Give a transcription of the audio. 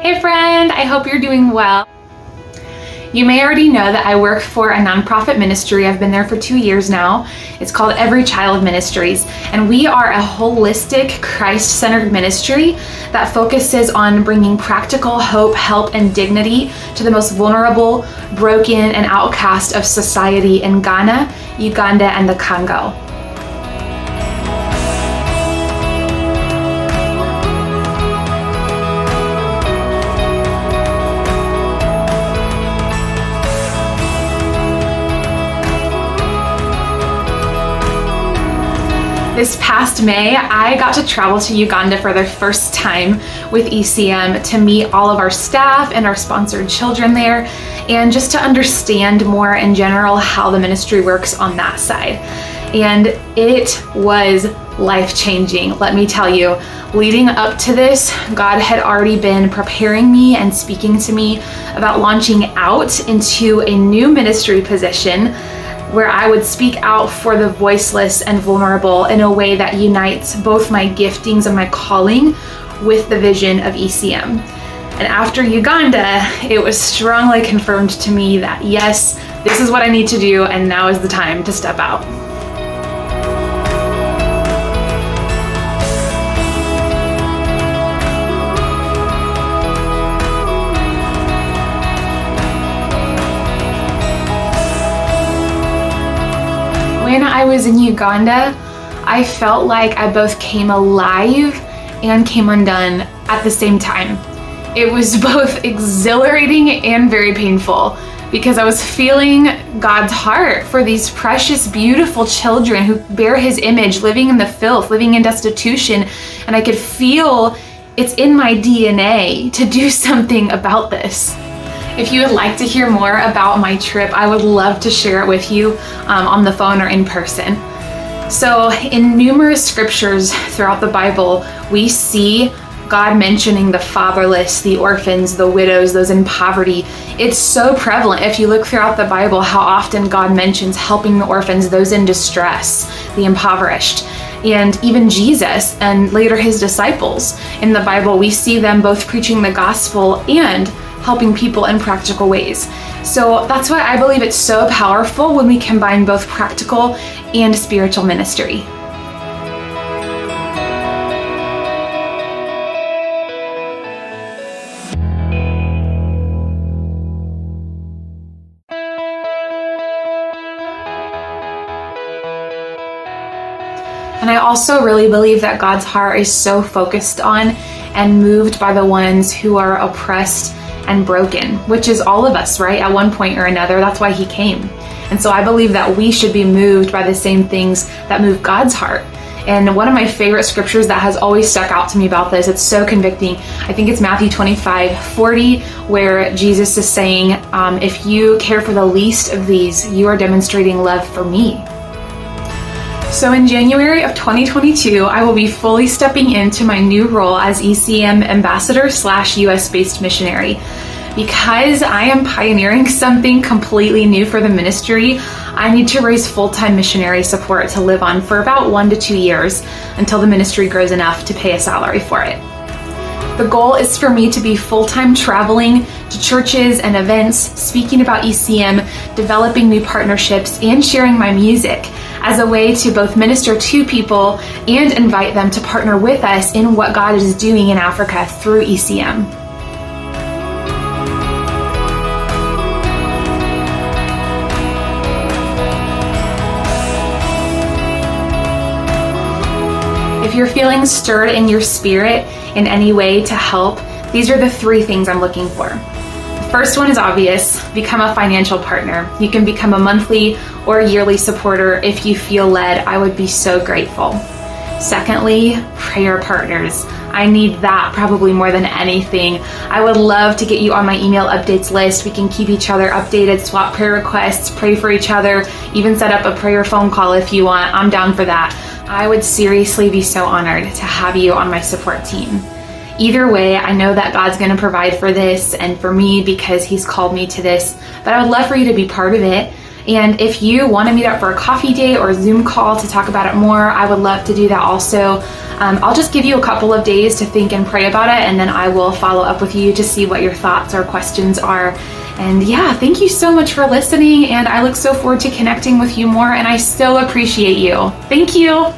Hey friend, I hope you're doing well. You may already know that I work for a nonprofit ministry. I've been there for 2 years now. It's called Every Child Ministries, and we are a holistic, Christ-centered ministry that focuses on bringing practical hope, help, and dignity to the most vulnerable, broken, and outcast of society in Ghana, Uganda, and the Congo. This past May, I got to travel to Uganda for the first time with ECM to meet all of our staff and our sponsored children there, and just to understand more in general how the ministry works on that side. And it was life-changing, let me tell you. Leading up to this, God had already been preparing me and speaking to me about launching out into a new ministry position where I would speak out for the voiceless and vulnerable in a way that unites both my giftings and my calling with the vision of ECM. And after Uganda, it was strongly confirmed to me that yes, this is what I need to do, and now is the time to step out. When I was in Uganda, I felt like I both came alive and came undone at the same time. It was both exhilarating and very painful because I was feeling God's heart for these precious, beautiful children who bear His image, living in the filth, living in destitution, and I could feel it's in my DNA to do something about this. If you would like to hear more about my trip, I would love to share it with you on the phone or in person. So in numerous scriptures throughout the Bible, we see God mentioning the fatherless, the orphans, the widows, those in poverty. It's so prevalent if you look throughout the Bible how often God mentions helping the orphans, those in distress, the impoverished. And even Jesus and later His disciples in the Bible, we see them both preaching the gospel and helping people in practical ways. So that's why I believe it's so powerful when we combine both practical and spiritual ministry. And I also really believe that God's heart is so focused on and moved by the ones who are oppressed and broken, which is all of us, right? At one point or another, that's why He came. And so I believe that we should be moved by the same things that move God's heart. And one of my favorite scriptures that has always stuck out to me about this, it's so convicting. I think it's Matthew 25:40, where Jesus is saying, if you care for the least of these, you are demonstrating love for me. So in January of 2022, I will be fully stepping into my new role as ECM ambassador / US-based missionary. Because I am pioneering something completely new for the ministry, I need to raise full-time missionary support to live on for about 1 to 2 years until the ministry grows enough to pay a salary for it. The goal is for me to be full-time traveling to churches and events, speaking about ECM, developing new partnerships, and sharing my music as a way to both minister to people and invite them to partner with us in what God is doing in Africa through ECM. If you're feeling stirred in your spirit in any way to help, these are the 3 things I'm looking for. The first one is obvious: become a financial partner. You can become a monthly or yearly supporter if you feel led. I would be so grateful. Secondly, prayer partners. I need that probably more than anything. I would love to get you on my email updates list. We can keep each other updated, swap prayer requests, pray for each other, even set up a prayer phone call if you want. I'm down for that. I would seriously be so honored to have you on my support team. Either way, I know that God's going to provide for this and for me because He's called me to this, but I would love for you to be part of it. And if you want to meet up for a coffee date or a Zoom call to talk about it more, I would love to do that also. I'll just give you a couple of days to think and pray about it, and then I will follow up with you to see what your thoughts or questions are. And yeah, thank you so much for listening, and I look so forward to connecting with you more, and I so appreciate you. Thank you.